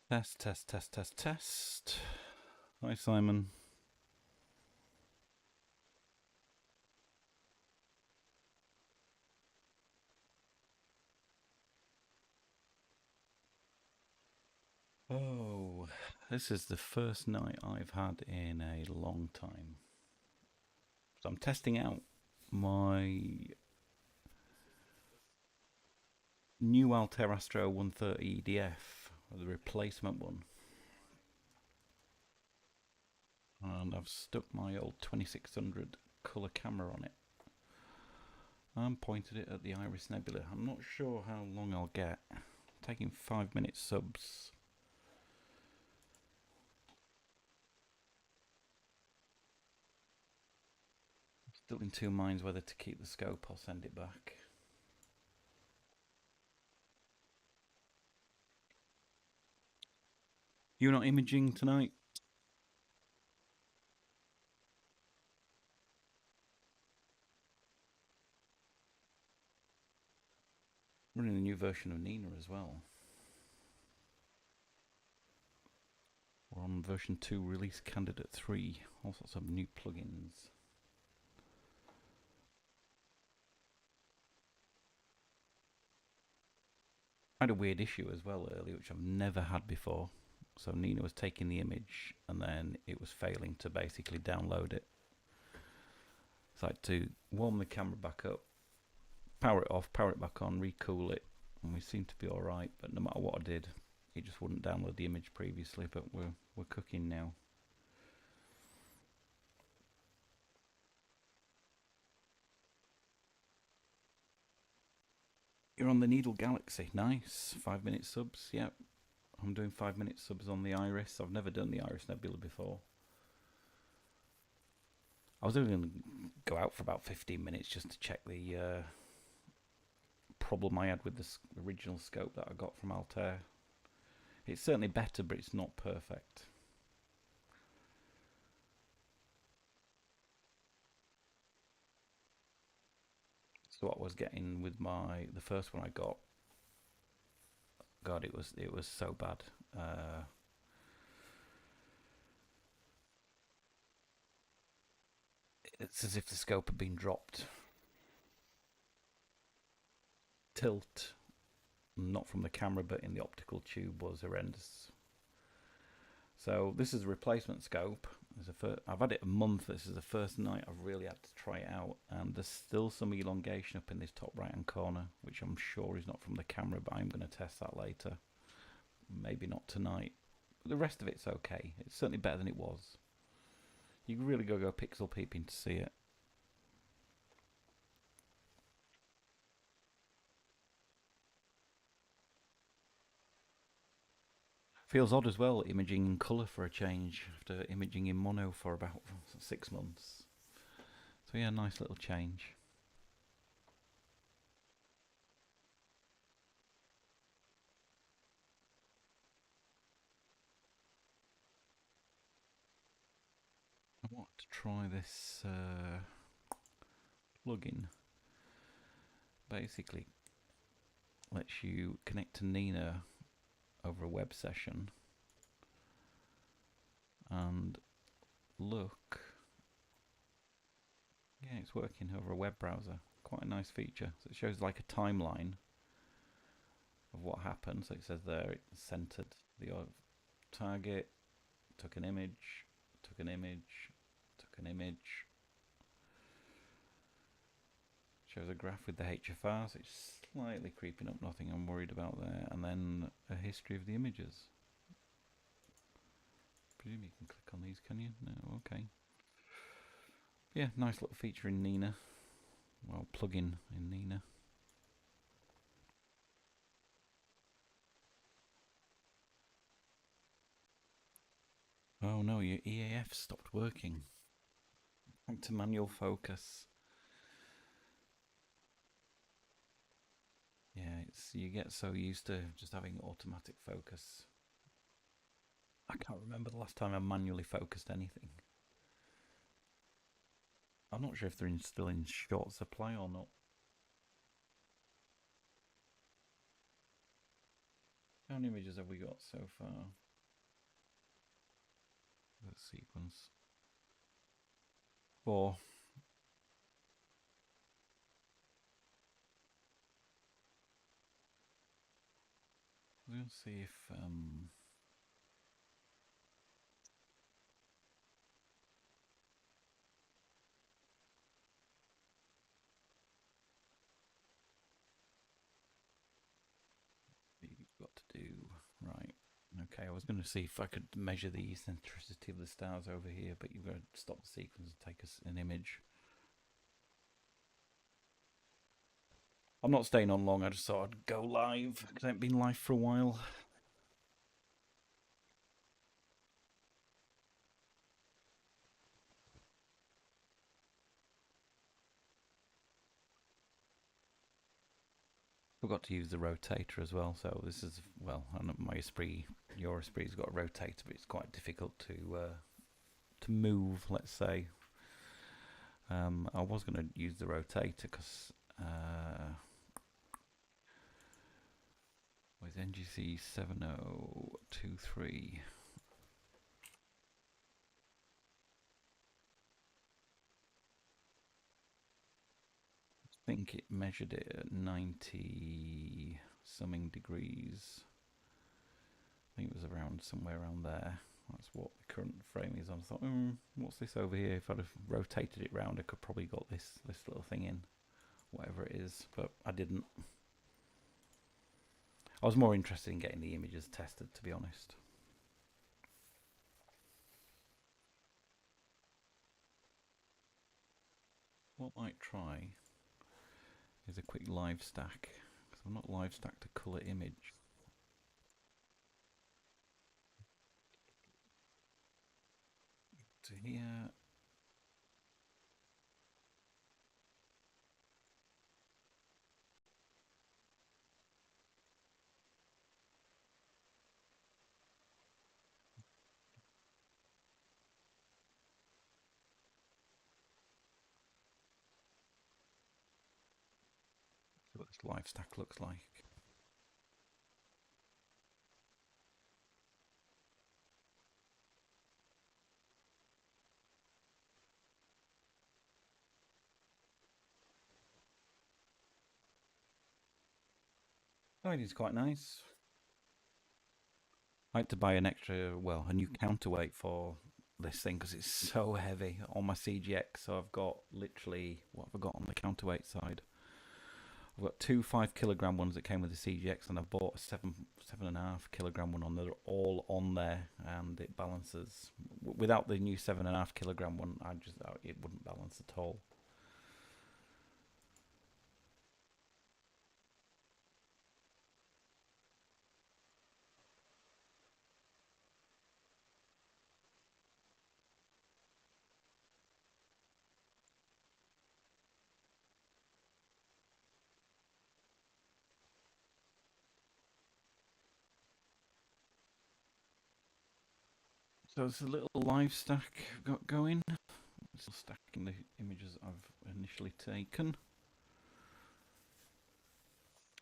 Test, test, test, test, test. Hi, Simon. Oh, this is the first night I've had in a long time. So I'm testing out my new Altair Astro 130 EDF, the replacement one. And I've stuck my old 2600 colour camera on it. And pointed it at the Iris Nebula. I'm not sure how long I'll get. Taking 5-minute subs. Still in two minds whether to keep the scope or send it back. You're not imaging tonight? Running the new version of N.I.N.A as well. We're on version 2, release candidate 3. All sorts of new plugins. I had a weird issue as well earlier, which I've never had before. So N.I.N.A was taking the image and then it was failing to basically download it. So I had to warm the camera back up, power it off, power it back on, recool it, and we seemed to be alright, but no matter what I did, it just wouldn't download the image previously, but we're cooking now. You're on the Needle Galaxy. Nice. 5-minute subs. Yep. I'm doing 5-minute subs on the Iris. I've never done the Iris Nebula before. I was only going to go out for about 15 minutes just to check the problem I had with the original scope that I got from Altair. It's certainly better, but it's not perfect. So what I was getting with the first one I got, God, it was so bad. It's as if the scope had been dropped. Tilt, not from the camera, but in the optical tube, was horrendous. So this is a replacement scope. I've had it a month. This is the first night I've really had to try it out, and there's still some elongation up in this top right hand corner, which I'm sure is not from the camera, but I'm going to test that later. Maybe not tonight. But the rest of it's okay. It's certainly better than it was. You really got to go pixel peeping to see it. Feels odd as well, imaging in colour for a change after imaging in mono for about 6 months. So yeah, nice little change. I want to try this plugin. Basically, lets you connect to N.I.N.A over a web session and look. Yeah, it's working over a web browser. Quite a nice feature. So it shows like a timeline of what happened. So it says there it centered the target, took an image, took an image, took an image. Shows a graph with the HFR, so it's slightly creeping up, nothing I'm worried about there. And then a history of the images. Presume you can click on these, can you? No, okay. Yeah, nice little feature in N.I.N.A. Well, plugin in N.I.N.A. Oh no, your EAF stopped working. Back to manual focus. Yeah, you get so used to just having automatic focus. I can't remember the last time I manually focused anything. I'm not sure if they're still in short supply or not. How many images have we got so far? The sequence. 4. We're going to see if you've got to do right. Okay, I was going to see if I could measure the eccentricity of the stars over here, but you've got to stop the sequence and take us an image. I'm not staying on long. I just thought I'd go live because I haven't been live for a while. Forgot to use the rotator as well. So this is, well, I know my Esprit, your Esprit's got a rotator, but it's quite difficult to move. Let's say. I was going to use the rotator because with NGC 7023. I think it measured it at 90 something degrees. I think it was around somewhere around there. That's what the current frame is on. I thought, what's this over here? If I'd have rotated it round, I could probably got this little thing in, whatever it is, but I didn't. I was more interested in getting the images tested, to be honest. What I might try is a quick live stack, because I've not live stacked a colour image. To here. See what this live stack looks like. Oh, it is quite nice. I had to buy an extra, well, a new counterweight for this thing because it's so heavy on my CGX. So I've got literally, what have I got on the counterweight side? I've got 2 5 kilogram ones that came with the CGX, and I bought a 7.5 kilogram one on. They're all on there, and it balances. Without the new 7.5 kilogram one, it wouldn't balance at all. So it's a little live stack got going. Still stacking the images I've initially taken.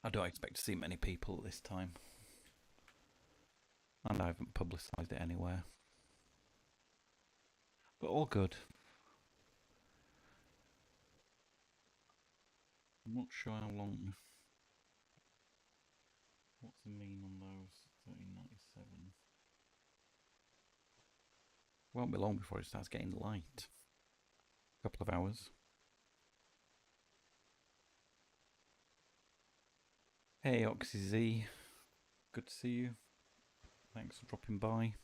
I don't expect to see many people this time, and I haven't publicised it anywhere. But all good. I'm not sure how long. What's the mean on those? 1397. Won't be long before it starts getting light. A couple of hours. Hey, Oxy Z. Good to see you. Thanks for dropping by.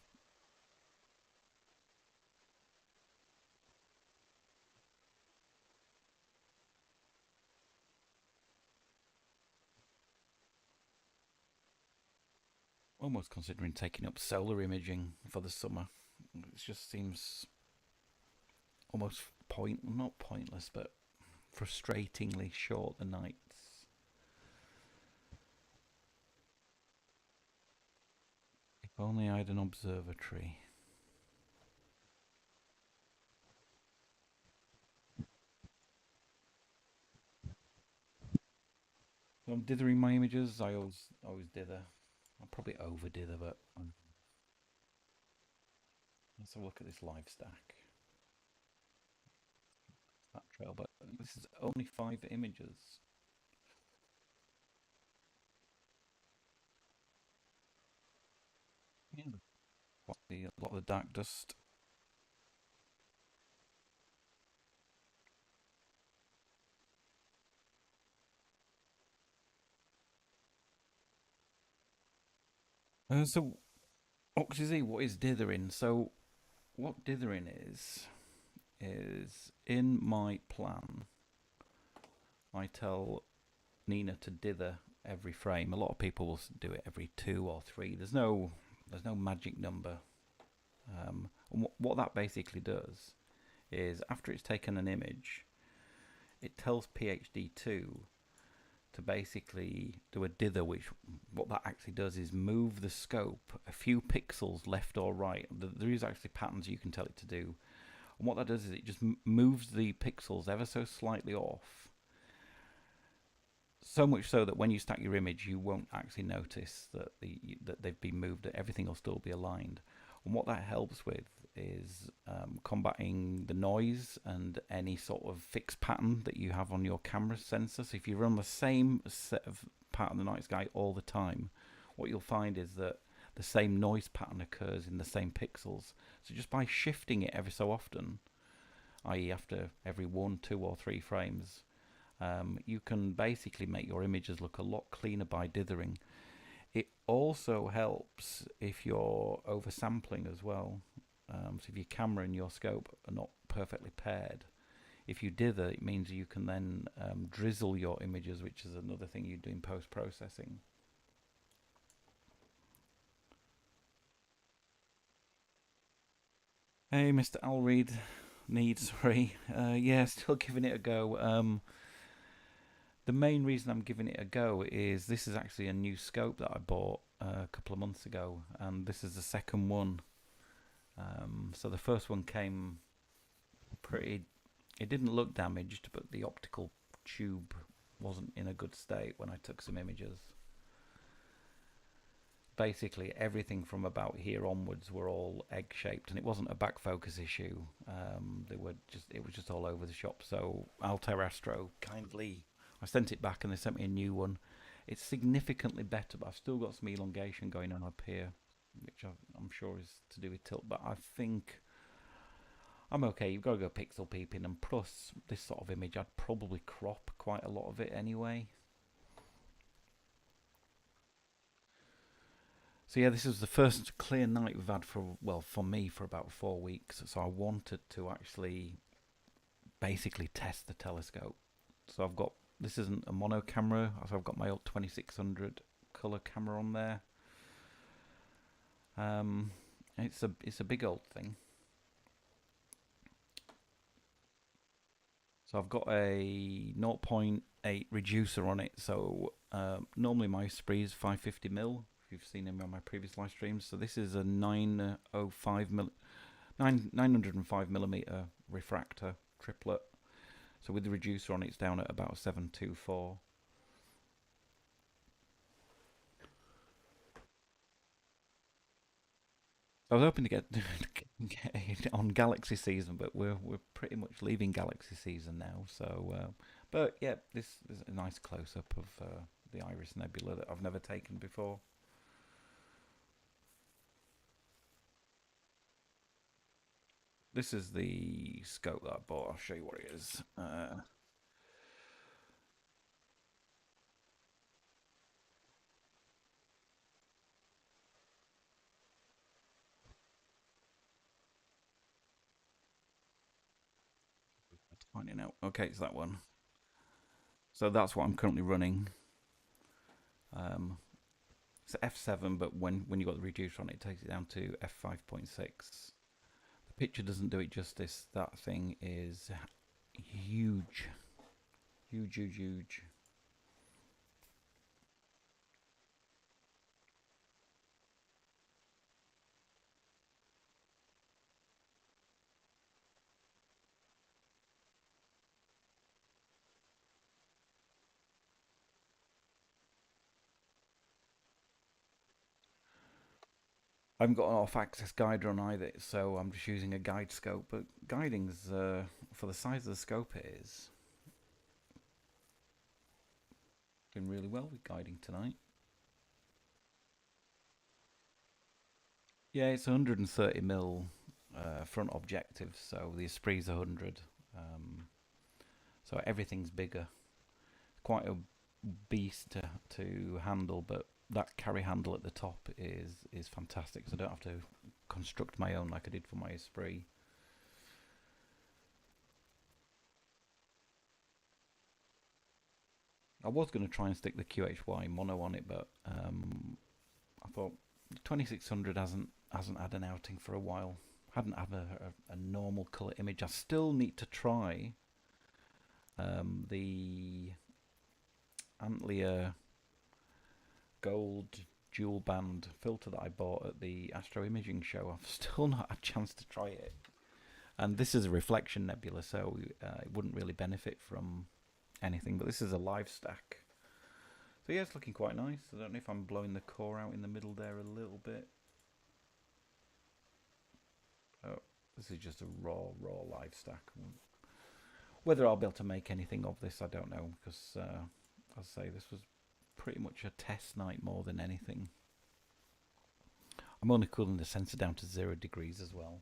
Almost considering taking up solar imaging for the summer. It just seems almost not pointless, but frustratingly short the nights. If only I had an observatory. So I'm dithering my images. I always dither. I'll probably over dither, but let's have a look at this live stack. That trail, but this is only 5 images. Yeah, a lot of the dark dust. So, Oxyz, what is dithering? So, what dithering is in my plan, I tell N.I.N.A to dither every frame. A lot of people will do it every 2 or 3. There's no magic number. And what that basically does is after it's taken an image, it tells PhD2 to basically do a dither, which what that actually does is move the scope a few pixels left or right. There is actually patterns you can tell it to do. And what that does is it just moves the pixels ever so slightly off. So much so that when you stack your image, you won't actually notice that they've been moved. That everything will still be aligned. And what that helps with is combating the noise and any sort of fixed pattern that you have on your camera sensor. So if you run the same set of pattern the night sky all the time, what you'll find is that the same noise pattern occurs in the same pixels. So just by shifting it every so often, i.e. after every 1, 2 or 3 frames, you can basically make your images look a lot cleaner by dithering. It also helps if you're oversampling as well. So if your camera and your scope are not perfectly paired, if you dither, it means you can then drizzle your images, which is another thing you do in post-processing. Hey, Mr. Alreed, sorry. Yeah, still giving it a go. The main reason I'm giving it a go is this is actually a new scope that I bought a couple of months ago, and this is the second one. So the first one came pretty. It didn't look damaged, but the optical tube wasn't in a good state when I took some images. Basically, everything from about here onwards were all egg-shaped, and it wasn't a back focus issue. It was just all over the shop. So Altair Astro kindly, I sent it back, and they sent me a new one. It's significantly better, but I've still got some elongation going on up here, which I'm sure is to do with tilt. But I think I'm okay. You've got to go pixel peeping, and plus this sort of image, I'd probably crop quite a lot of it anyway. So yeah, this was the first clear night we've had for me for about 4 weeks. So I wanted to actually basically test the telescope. So this isn't a mono camera. So I've got my old 2600 color camera on there. It's a big old thing. So I've got a 0.8 reducer on it. So normally my spree is 550mm. If you've seen him on my previous live streams. So this is a 905mm refractor triplet. So with the reducer on, it's down at about 724. I was hoping to get, get it on Galaxy season, but we're pretty much leaving Galaxy season now. So, but yeah, this is a nice close up of the Iris Nebula that I've never taken before. This is the scope that I bought. I'll show you what it is. 20 out. Okay, it's that one. So that's what I'm currently running. Um, it's f7, but when you got the reducer on it, it takes it down to f5.6. The picture doesn't do it justice. That thing is huge, huge, huge, huge. I haven't got an off-axis guider on either, so I'm just using a guide scope. But guiding's for the size of the scope it is doing really well with guiding tonight. Yeah, it's 130 mil front objective, so the Esprit's 100. Um, so everything's bigger. Quite a beast to handle, but that carry handle at the top is fantastic. So I don't have to construct my own like I did for my Esprit. I was going to try and stick the QHY mono on it, but I thought 2600 hasn't had an outing for a while. Hadn't had a normal color image. I still need to try the antlia gold dual band filter that I bought at the Astro Imaging show. I've still not had a chance to try it. And this is a reflection nebula, so it wouldn't really benefit from anything. But this is a live stack. So yeah, it's looking quite nice. I don't know if I'm blowing the core out in the middle there a little bit. Oh, this is just a raw live stack. Whether I'll be able to make anything of this, I don't know, because as I say, this was pretty much a test night more than anything. I'm only cooling the sensor down to 0 degrees as well.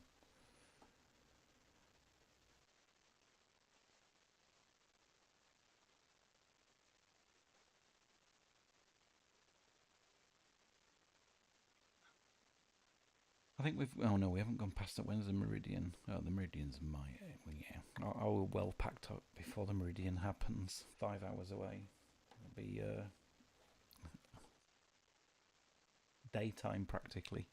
I think we've. Oh no, we haven't gone past it. When's the meridian? Oh, the meridian's my. Well, yeah, I'll well packed up before the meridian happens. 5 hours away. It'll be daytime practically.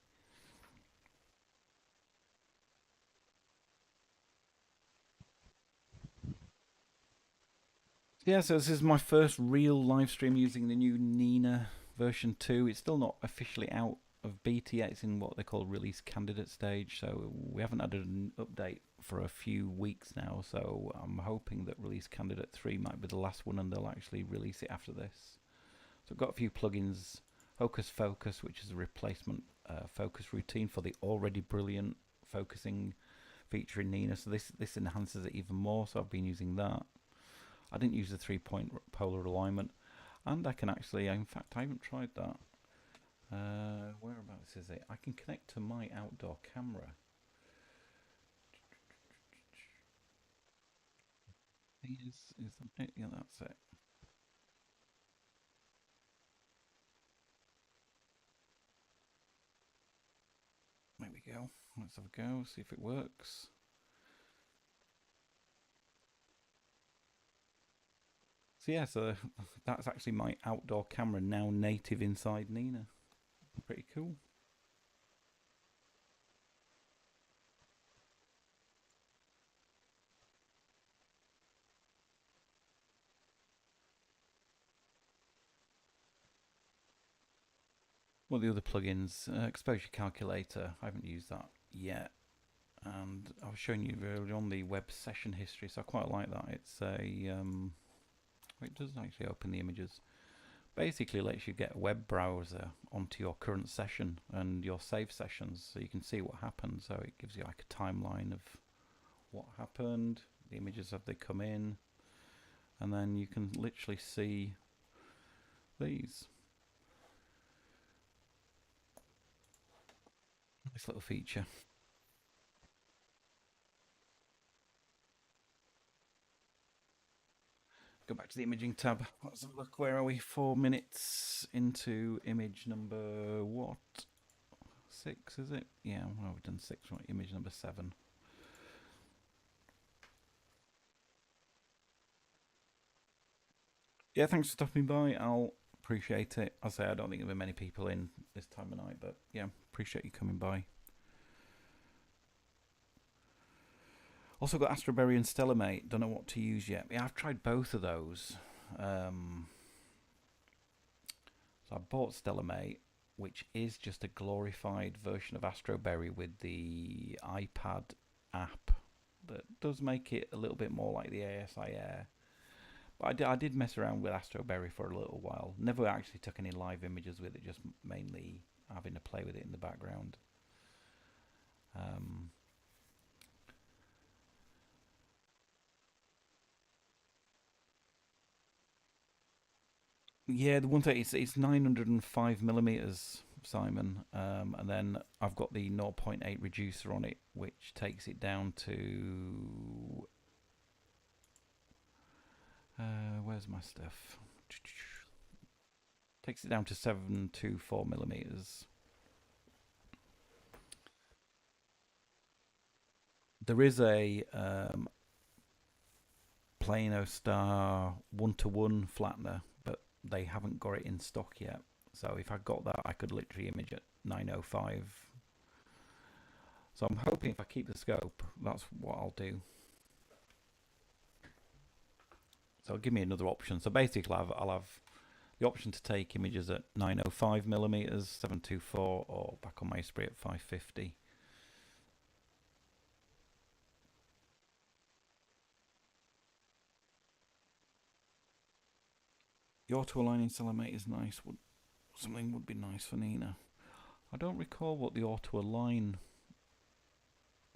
Yeah, so this is my first real live stream using the new N.I.N.A version 2. It's still not officially out of beta yet. It's in what they call release candidate stage, so we haven't had an update for a few weeks now, so I'm hoping that release candidate 3 might be the last one and they'll actually release it after this. So I've got a few plugins. Hocus Focus, which is a replacement focus routine for the already brilliant focusing feature in N.I.N.A. So this enhances it even more, so I've been using that. I didn't use the 3-point polar alignment, and I can actually, in fact, I haven't tried that. Whereabouts is it? I can connect to my outdoor camera. Is that it? Yeah, that's it. There we go. Let's have a go, see if it works. So yeah, so that's actually my outdoor camera now native inside N.I.N.A. Pretty cool. Well, the other plugins, exposure calculator, I haven't used that yet. And I was showing you earlier on the web session history, so I quite like that. It's it doesn't actually open the images. Basically lets you get a web browser onto your current session and your save sessions, so you can see what happened. So it gives you like a timeline of what happened, the images as they come in, and then you can literally see these. Nice little feature. Go back to the imaging tab. Let's have a look. Where are we? 4 minutes into image number what? 6, is it? Yeah, well, we've done 6. Right, image number 7. Yeah, thanks for stopping by. I'll appreciate it. I say I don't think there'll be many people in this time of night, but yeah, appreciate you coming by. Also got Astroberry and Stellamate. Don't know what to use yet. Yeah, I've tried both of those. So I bought Stellamate, which is just a glorified version of Astroberry with the iPad app that does make it a little bit more like the ASI Air. But I did mess around with Astroberry for a little while. Never actually took any live images with it, just mainly having to play with it in the background. Um, yeah, the 130, it's 905 millimeters, Simon. And then I've got the zero point 0.8 reducer on it, which takes it down to where's my stuff? Takes it down to 724 millimeters. There is a Plano Star 1-to-1 flattener, but they haven't got it in stock yet. So if I got that, I could literally image at 905. So I'm hoping if I keep the scope, that's what I'll do. So give me another option. So basically, I'll have the option to take images at 905 millimeters, 724, or back on my Esprit at 550. The auto-aligning Selimate is nice. Something would be nice for N.I.N.A. I don't recall what the auto-align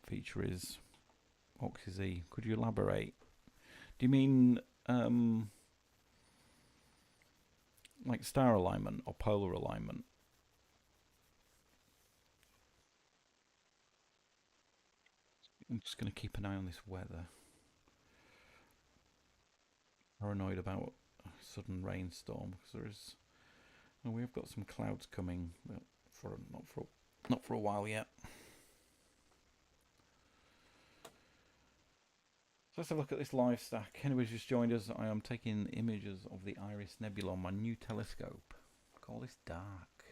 feature is. Oxy, could you elaborate? Do you mean like star alignment or polar alignment? I'm just going to keep an eye on this weather. Paranoid about a sudden rainstorm because there is. Oh, we've got some clouds coming, but not for a while yet. So let's have a look at this live stack. Anybody's just joined us, I am taking images of the Iris Nebula on my new telescope. Call this dark.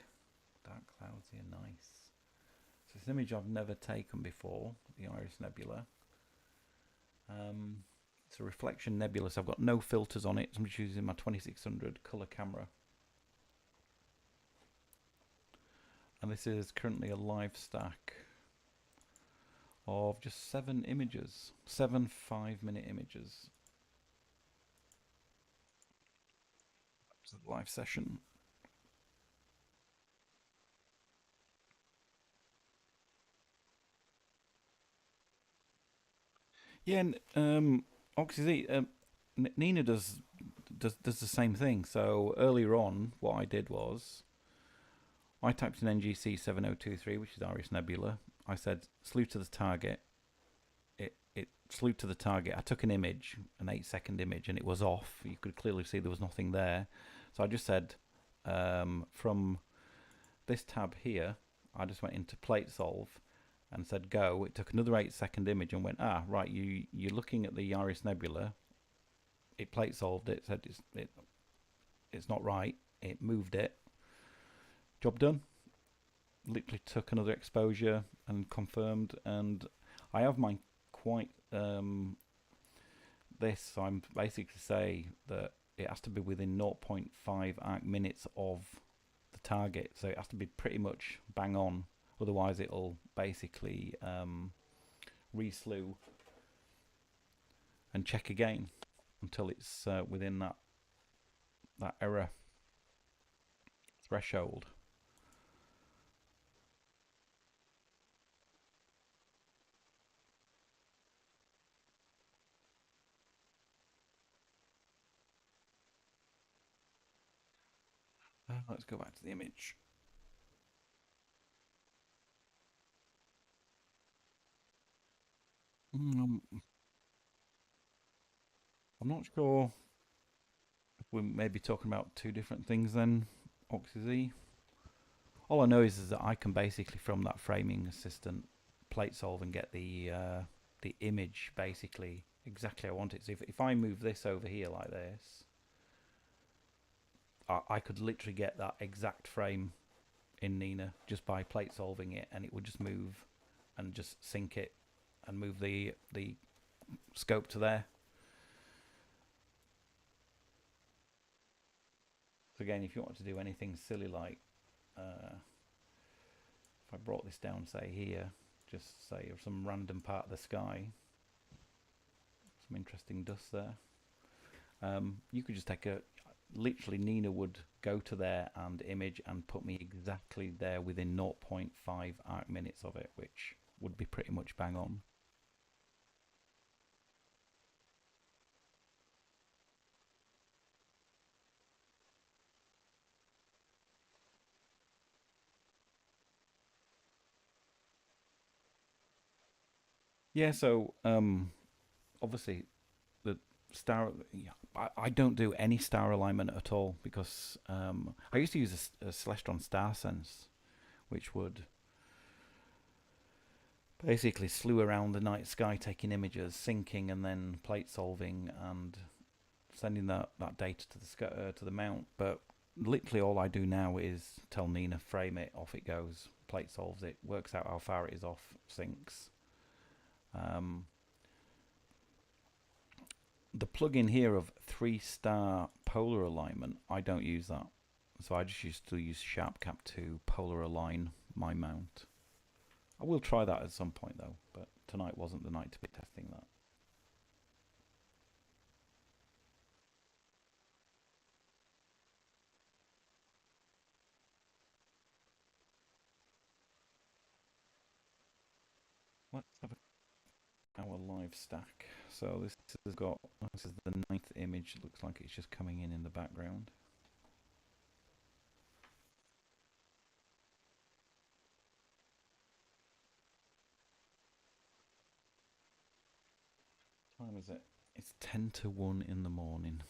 Dark clouds here, nice. So it's an image I've never taken before, the Iris Nebula. It's a reflection nebula, so I've got no filters on it. So I'm just using my 2600 colour camera. And this is currently a live stack of just 7 images, 7 5-minute images. It's a live session. Yeah, and Oxy, N.I.N.A does the same thing. So earlier on, what I did was I typed in NGC 7023, which is Iris Nebula. I said slew to the target. It slew to the target. I took an image, an 8-second image, and it was off. You could clearly see there was nothing there. So I just said from this tab here, I just went into plate solve and said go. It took another 8-second image and went, right, you're looking at the Iris Nebula. It plate solved it, said it's not right. It moved it. Job done. Literally took another exposure and confirmed. And I have mine quite this. So I'm basically say that it has to be within 0.5 arc minutes of the target. So it has to be pretty much bang on. Otherwise, it'll basically re-slew and check again until it's within that error threshold. Let's go back to the image. I'm not sure if we're maybe talking about two different things then, Oxy. All I know is that I can basically from that framing assistant plate solve and get the image basically exactly I want it. So if I move this over here like this, I could literally get that exact frame in N.I.N.A just by plate solving it, and it would just move and just sync it and move the scope to there. So again, if you want to do anything silly like if I brought this down, say here, just say of some random part of the sky, some interesting dust there. You could just take literally N.I.N.A would go to there and image and put me exactly there within 0.5 arc minutes of it, which would be pretty much bang on. Yeah, so obviously the star. Yeah, I don't do any star alignment at all because I used to use a Celestron Star Sense, which would basically slew around the night sky taking images, syncing, and then plate solving and sending that data to to the mount. But literally all I do now is tell N.I.N.A frame it, off it goes, plate solves it, works out how far it is off, syncs. Um, the plug-in here of 3-star polar alignment, I don't use that. So I just used to use SharpCap to polar align my mount. I will try that at some point though, but tonight wasn't the night to be testing that. Let's have our live stack. So this is the ninth image. It looks like it's just coming in the background. What time is it? It's 10 to 1 in the morning.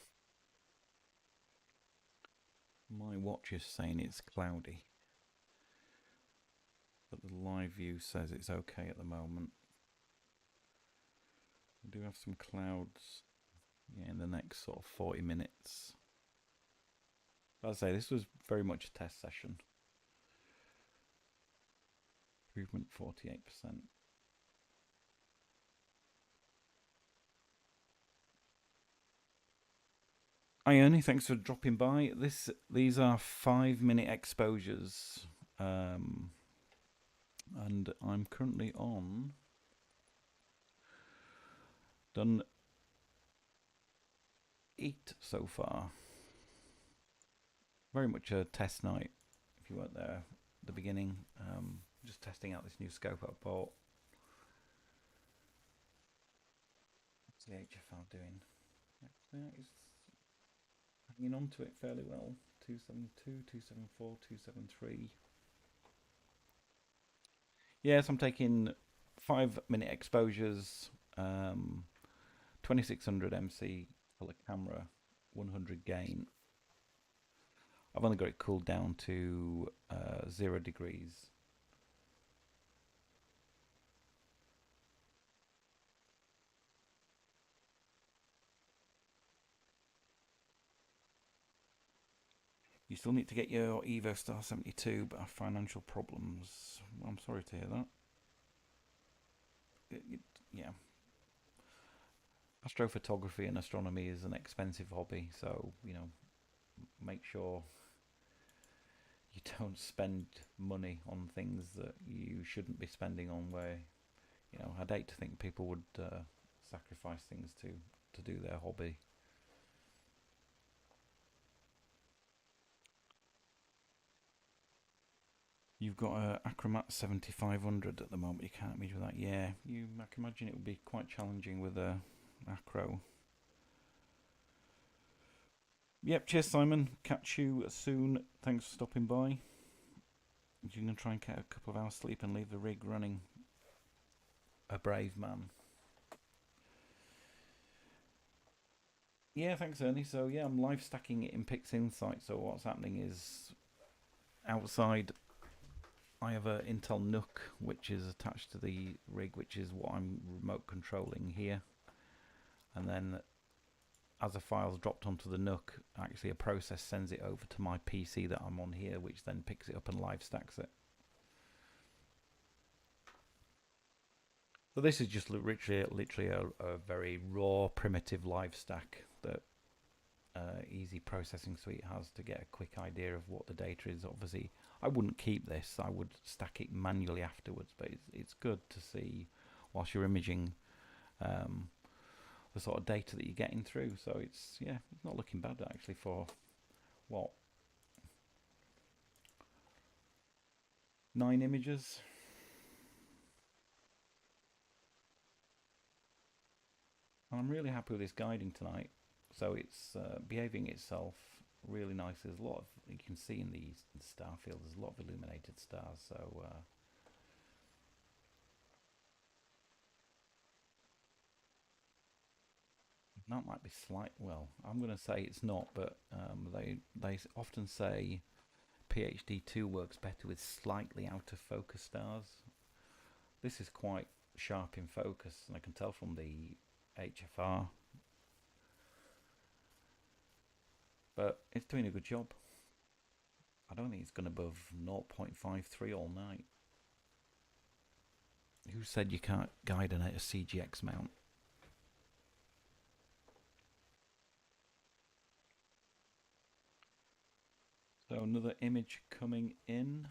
My watch is saying it's cloudy, but the live view says it's okay at the moment. We do have some clouds, yeah, in the next sort of 40 minutes. As I say, this was very much a test session. Improvement 48%. Ione, thanks for dropping by. These are 5-minute exposures, and I'm currently on. Done 8 so far. Very much a test night. If you weren't there at the beginning, just testing out this new scope I bought. What's the HFR doing? Actually, it's hanging on to it fairly well. 272, 274, 273. Yes, I'm taking 5-minute exposures, 2600 MC color camera, 100 gain. I've only got it cooled down to 0 degrees. You still need to get your Evo Star 72, but have financial problems. I'm sorry to hear that. Yeah. Astrophotography and astronomy is an expensive hobby, so, make sure you don't spend money on things that you shouldn't be spending on where, I'd hate to think people would sacrifice things to do their hobby. You've got a Acromat 7500 at the moment. You can't imagine that. Yeah, I can imagine it would be quite challenging with a acro. Yep, cheers, Simon. Catch you soon. Thanks for stopping by. You're going to try and get a couple of hours sleep and leave the rig running. A brave man. Yeah, thanks, Ernie. So, yeah, I'm live stacking it in PixInsight. So, what's happening is outside I have an Intel NUC which is attached to the rig, which is what I'm remote controlling here. And then as a file's dropped onto the NUC, actually a process sends it over to my PC that I'm on here, which then picks it up and live stacks it. So this is just literally a very raw, primitive live stack that Easy Processing Suite has to get a quick idea of what the data is. Obviously, I wouldn't keep this. I would stack it manually afterwards, but it's good to see whilst you're imaging the sort of data that you're getting through. So it's not looking bad actually for what, 9 images. I'm really happy with this guiding tonight. So it's behaving itself really nicely. There's a lot of, you can see in the star field, there's a lot of illuminated stars. So that might be slight. Well, I'm going to say it's not, but they often say PhD2 works better with slightly out of focus stars. This is quite sharp in focus, and I can tell from the HFR. But it's doing a good job. I don't think it's gone above 0.53 all night. Who said you can't guide a CGX mount? So another image coming in.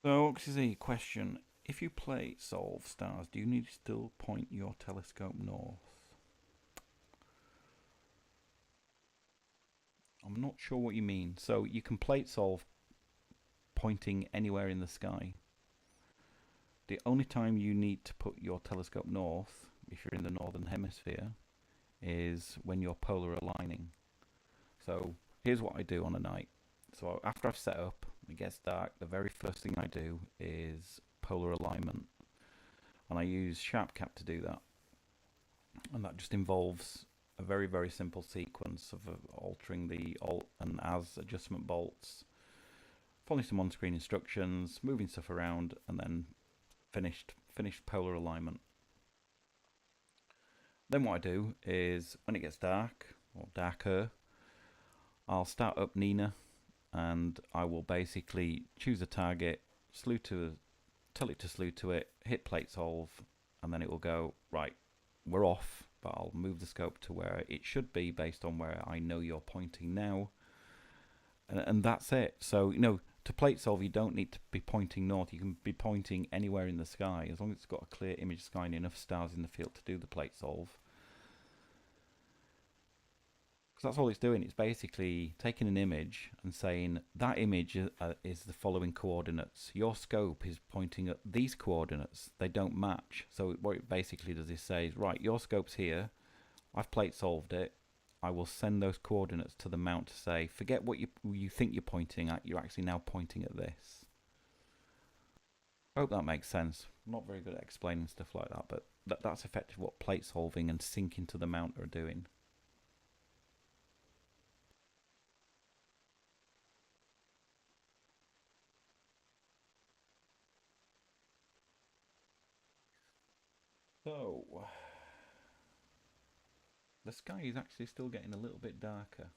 So, this is a question. If you plate solve stars, do you need to still point your telescope north? I'm not sure what you mean. So you can plate solve pointing anywhere in the sky. The only time you need to put your telescope north, if you're in the northern hemisphere, is when you're polar aligning. So here's what I do on a night. So after I've set up, it gets dark, the very first thing I do is polar alignment. And I use SharpCap to do that. And that just involves a very, very simple sequence of altering the alt and as adjustment bolts, following some on-screen instructions, moving stuff around, and then finished polar alignment. Then what I do is when it gets dark or darker, I'll start up N.I.N.A and I will basically choose a target, tell it to slew to it, hit plate solve, and then it will go, right, we're off, but I'll move the scope to where it should be based on where I know you're pointing now. And that's it. So, to plate solve, you don't need to be pointing north. You can be pointing anywhere in the sky, as long as it's got a clear image sky and enough stars in the field to do the plate solve. Because that's all it's doing. It's basically taking an image and saying that image is the following coordinates. Your scope is pointing at these coordinates. They don't match. So what it basically does is say, right, your scope's here. I've plate solved it. I will send those coordinates to the mount to say, forget what you think you're pointing at. You're actually now pointing at this. I hope that makes sense. I'm not very good at explaining stuff like that, but that's effectively what plate solving and syncing to the mount are doing. So, the sky is actually still getting a little bit darker.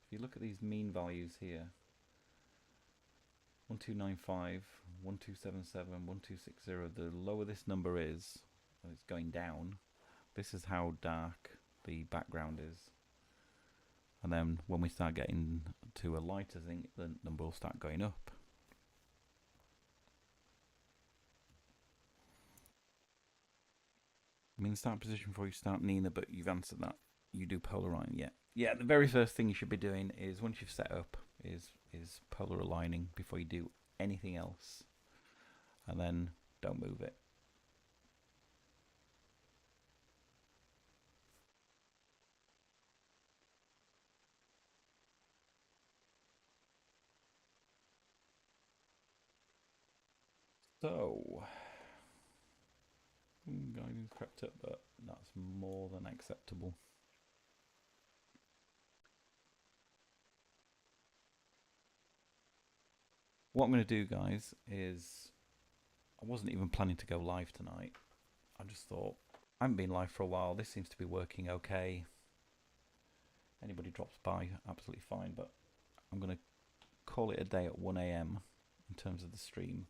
If you look at these mean values here, 1295, 1277, 1260, the lower this number is, it's going down, this is how dark the background is. And then when we start getting to a lighter thing, the number will start going up. I mean, start position before you start N.I.N.A, but you've answered that. You do polar align, yeah. Yeah, the very first thing you should be doing is, once you've set up, is polar aligning before you do anything else. And then don't move it. So, guidance crept up, but that's more than acceptable. What I'm going to do, guys, is I wasn't even planning to go live tonight. I just thought, I haven't been live for a while. This seems to be working okay. Anybody drops by, absolutely fine. But I'm going to call it a day at 1 a.m. in terms of the stream.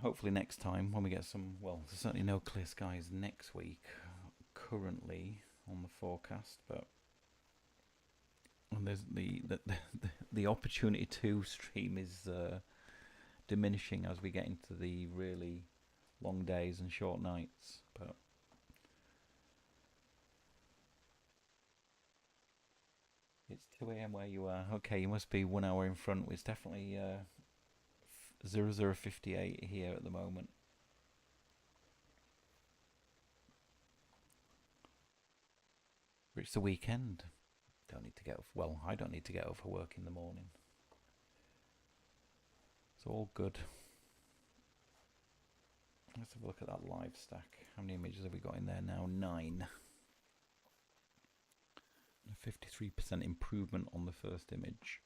Hopefully next time when we get some, well, there's certainly no clear skies next week currently on the forecast, but and there's the opportunity to stream is diminishing as we get into the really long days and short nights. But It's 2 a.m. where you are. Okay, you must be 1 hour in front. It's definitely 0058 here at the moment. But it's the weekend. Don't need to get off. Well, I don't need to get over work in the morning. It's all good. Let's have a look at that live stack. How many images have we got in there now? 9. A 53% improvement on the first image.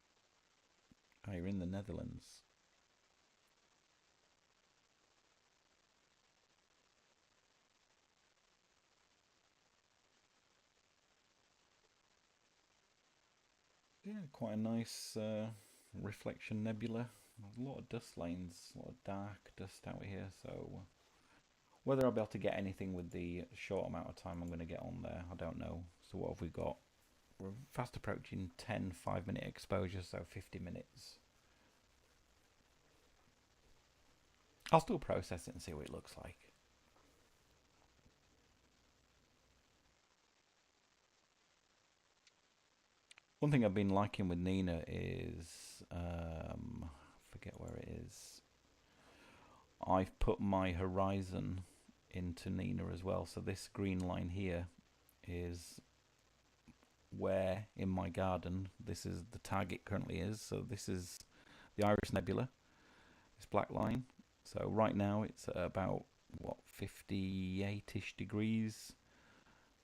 Oh, you're in the Netherlands. Yeah, quite a nice reflection nebula. There's a lot of dust lanes, a lot of dark dust out here, so whether I'll be able to get anything with the short amount of time I'm going to get on there, I don't know. So what have we got? We're fast approaching 10 5-minute exposures, so 50 minutes. I'll still process it and see what it looks like. One thing I've been liking with N.I.N.A is, forget where it is. I've put my horizon into N.I.N.A as well. So this green line here is where in my garden this is the target currently is. So this is the Iris Nebula, this black line. So right now it's at about what 58ish degrees,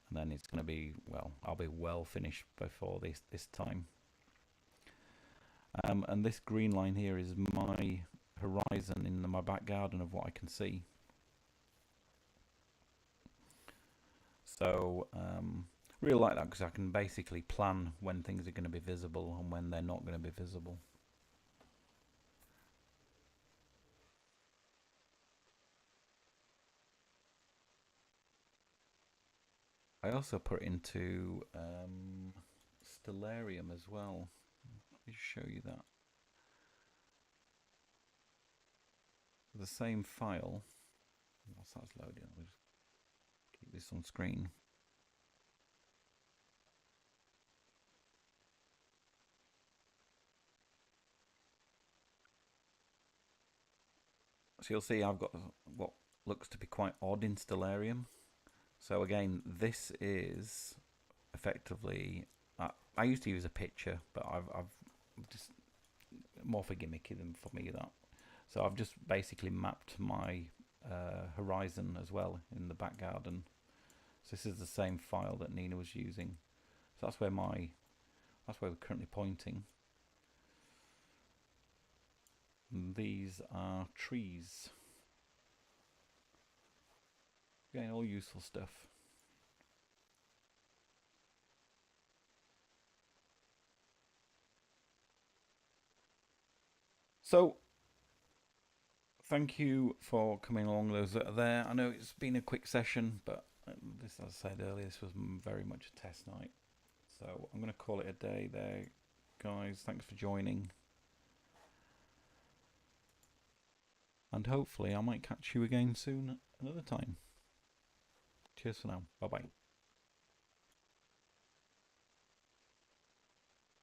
and then it's going to be, well, I'll be well finished before this time. And this green line here is my horizon in my back garden of what I can see. So really like that because I can basically plan when things are going to be visible and when they're not going to be visible. I also put it into Stellarium as well. Let me show you that. The same file. Whilst that's loading, I'll just keep this on screen. So you'll see I've got what looks to be quite odd in Stellarium. So again, this is effectively, I used to use a picture, but I've just more for gimmicky than for me that. So I've just basically mapped my horizon as well in the back garden. So this is the same file that N.I.N.A was using. So that's where we're currently pointing. And these are trees. Again, all useful stuff. So thank you for coming along, those that are there. I know it's been a quick session, but this, as I said earlier, this was very much a test night. So I'm going to call it a day there, guys. Thanks for joining. And hopefully I might catch you again soon another time. Cheers for now. Bye-bye.